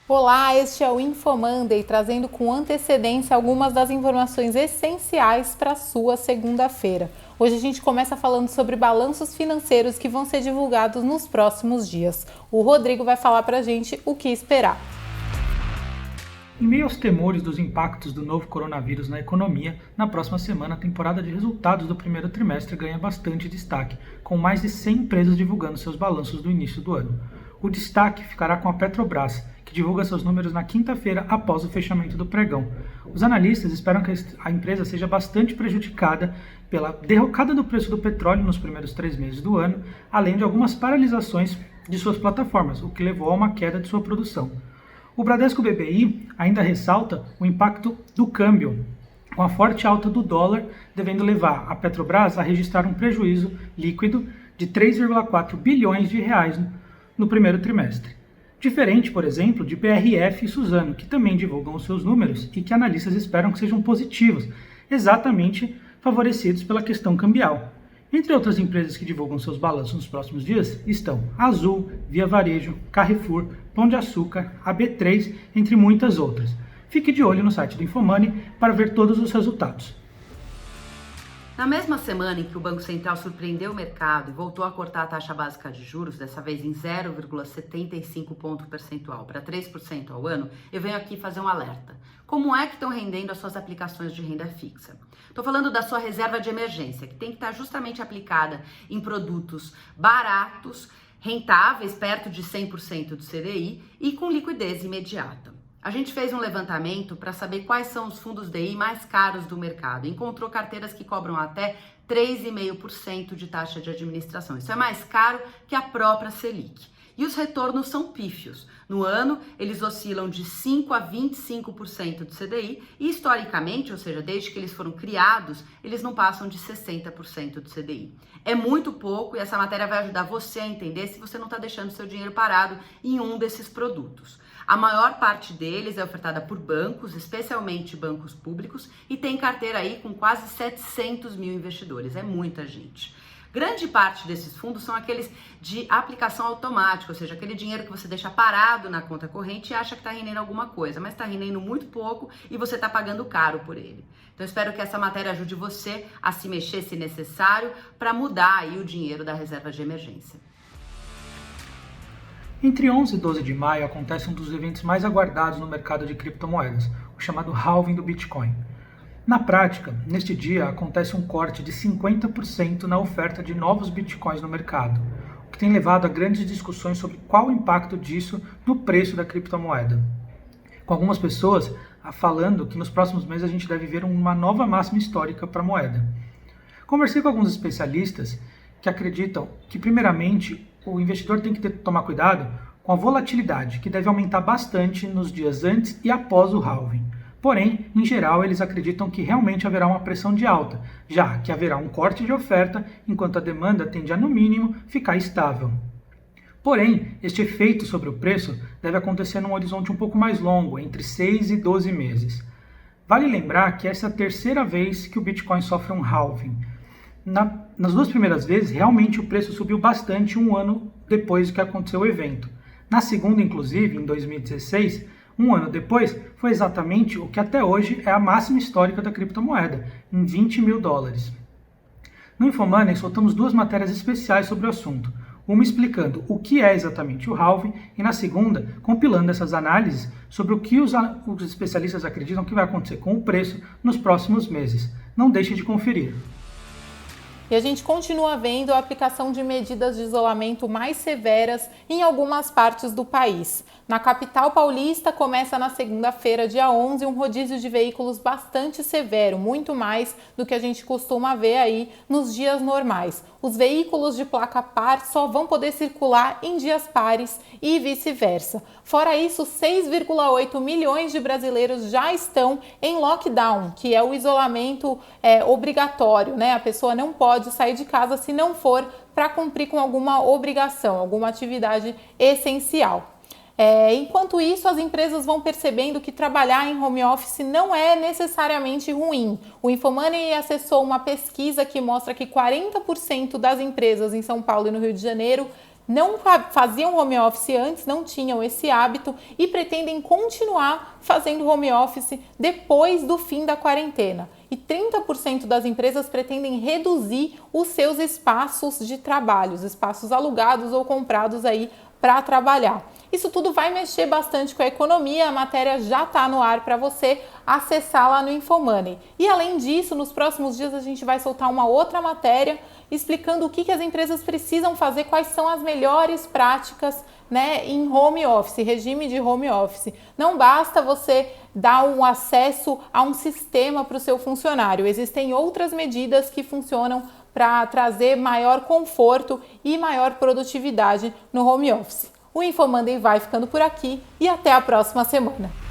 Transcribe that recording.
Olá, este é o InfoMonday, trazendo com antecedência algumas das informações essenciais para a sua segunda-feira. Hoje a gente começa falando sobre balanços financeiros que vão ser divulgados nos próximos dias. O Rodrigo vai falar para a gente o que esperar. Em meio aos temores dos impactos do novo coronavírus na economia, na próxima semana a temporada de resultados do primeiro trimestre ganha bastante destaque, com mais de 100 empresas divulgando seus balanços do início do ano. O destaque ficará com a Petrobras, que divulga seus números na quinta-feira após o fechamento do pregão. Os analistas esperam que a empresa seja bastante prejudicada pela derrocada do preço do petróleo nos primeiros 3 meses do ano, além de algumas paralisações de suas plataformas, o que levou a uma queda de sua produção. O Bradesco BBI ainda ressalta o impacto do câmbio, com a forte alta do dólar devendo levar a Petrobras a registrar um prejuízo líquido de 3,4 bilhões de reais no primeiro trimestre. Diferente, por exemplo, de BRF e Suzano, que também divulgam os seus números e que analistas esperam que sejam positivos, exatamente favorecidos pela questão cambial. Entre outras empresas que divulgam seus balanços nos próximos dias estão Azul, Via Varejo, Carrefour, Pão de Açúcar, a B3, entre muitas outras. Fique de olho no site do InfoMoney para ver todos os resultados. Na mesma semana em que o Banco Central surpreendeu o mercado e voltou a cortar a taxa básica de juros, dessa vez em 0,75 ponto percentual para 3% ao ano, eu venho aqui fazer um alerta. Como é que estão rendendo as suas aplicações de renda fixa? Estou falando da sua reserva de emergência, que tem que estar justamente aplicada em produtos baratos, rentáveis, perto de 100% do CDI e com liquidez imediata. A gente fez um levantamento para saber quais são os fundos DI mais caros do mercado. Encontrou carteiras que cobram até 3,5% de taxa de administração. Isso é mais caro que a própria Selic. E os retornos são pífios. No ano, eles oscilam de 5% a 25% do CDI e, historicamente, ou seja, desde que eles foram criados, eles não passam de 60% do CDI. É muito pouco e essa matéria vai ajudar você a entender se você não está deixando seu dinheiro parado em um desses produtos. A maior parte deles é ofertada por bancos, especialmente bancos públicos, e tem carteira aí com quase 700 mil investidores. É muita gente. Grande parte desses fundos são aqueles de aplicação automática, ou seja, aquele dinheiro que você deixa parado na conta corrente e acha que está rendendo alguma coisa, mas está rendendo muito pouco e você está pagando caro por ele. Então, espero que essa matéria ajude você a se mexer, se necessário, para mudar aí o dinheiro da reserva de emergência. Entre 11 e 12 de maio acontece um dos eventos mais aguardados no mercado de criptomoedas, o chamado halving do Bitcoin. Na prática, neste dia acontece um corte de 50% na oferta de novos Bitcoins no mercado, o que tem levado a grandes discussões sobre qual o impacto disso no preço da criptomoeda. Com algumas pessoas falando que nos próximos meses a gente deve ver uma nova máxima histórica para a moeda. Conversei com alguns especialistas que acreditam que, primeiramente, o investidor tem que tomar cuidado com a volatilidade, que deve aumentar bastante nos dias antes e após o halving. Porém, em geral, eles acreditam que realmente haverá uma pressão de alta, já que haverá um corte de oferta, enquanto a demanda tende a, no mínimo, ficar estável. Porém, este efeito sobre o preço deve acontecer num horizonte um pouco mais longo, entre 6 e 12 meses. Vale lembrar que essa é a terceira vez que o Bitcoin sofre um halving. Nas duas primeiras vezes, realmente o preço subiu bastante um ano depois que aconteceu o evento. Na segunda, inclusive, em 2016, um ano depois, foi exatamente o que até hoje é a máxima histórica da criptomoeda, em 20 mil dólares. No InfoMoney, soltamos duas matérias especiais sobre o assunto, uma explicando o que é exatamente o halving e, na segunda, compilando essas análises sobre o que os especialistas acreditam que vai acontecer com o preço nos próximos meses. Não deixe de conferir. E a gente continua vendo a aplicação de medidas de isolamento mais severas em algumas partes do país. Na capital paulista, começa na segunda-feira, dia 11, um rodízio de veículos bastante severo, muito mais do que a gente costuma ver aí nos dias normais. Os veículos de placa par só vão poder circular em dias pares e vice-versa. Fora isso, 6,8 milhões de brasileiros já estão em lockdown, que é o isolamento obrigatório, né? A pessoa não pode sair de casa se não for para cumprir com alguma obrigação, alguma atividade essencial. Enquanto isso, as empresas vão percebendo que trabalhar em home office não é necessariamente ruim. O InfoMoney acessou uma pesquisa que mostra que 40% das empresas em São Paulo e no Rio de Janeiro não faziam home office antes, não tinham esse hábito e pretendem continuar fazendo home office depois do fim da quarentena. E 30% das empresas pretendem reduzir os seus espaços de trabalho, os espaços alugados ou comprados aí para trabalhar. Isso tudo vai mexer bastante com a economia, a matéria já está no ar para você acessar lá no Infomoney. E além disso, nos próximos dias a gente vai soltar uma outra matéria explicando o que as empresas precisam fazer, quais são as melhores práticas, né, em home office, regime de home office. Não basta você dar um acesso a um sistema para o seu funcionário, existem outras medidas que funcionam para trazer maior conforto e maior produtividade no home office. O Infomoney vai ficando por aqui e até a próxima semana.